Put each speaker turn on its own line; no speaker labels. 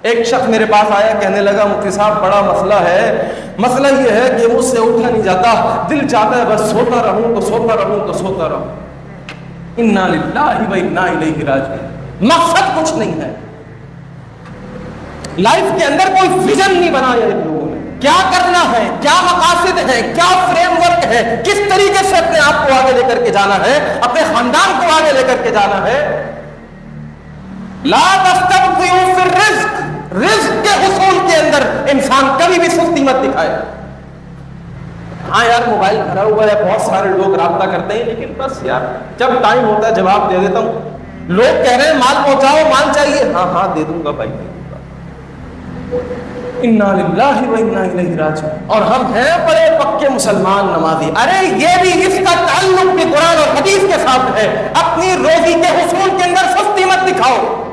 ایک شخص میرے پاس آیا، کہنے لگا مفتی صاحب بڑا مسئلہ ہے، مسئلہ یہ ہے کہ مجھ سے اٹھا نہیں جاتا، دل چاہتا ہے بس سوتا رہوں تو سوتا رہوں تو سوتا رہوں۔ انا للہ و انا الیہ راجعون۔ مقصد کچھ نہیں ہے، لائف کے اندر کوئی ویژن نہیں بنایا ان لوگوں نے، کیا کرنا ہے، کیا مقاصد ہے، کیا فریم ورک ہے، کس طریقے سے اپنے آپ کو آگے لے کر کے جانا ہے، اپنے خاندان کو آگے لے کر کے جانا ہے۔ لا تستبقوا فی الرزق، رزق کے حصول کے اندر انسان کبھی بھی سستی مت دکھائے۔ ہاں یار موبائل بھرا ہوا ہے، بہت سارے لوگ رابطہ کرتے ہیں، لیکن بس یار جب ٹائم ہوتا ہے جواب دے دیتا ہوں۔ لوگ کہہ رہے ہیں مال پہنچاؤ، مال چاہیے، ہاں ہاں دے دوں گا بھائی، دے دوں گا۔ انا للہ و انا الیہ راجعون۔ اور ہم ہیں بڑے پکے مسلمان نمازی۔ ارے یہ بھی اس کا تعلق بھی قرآن اور حدیث کے ساتھ ہے، اپنی روزی کے حصول کے اندر سستی مت دکھاؤ۔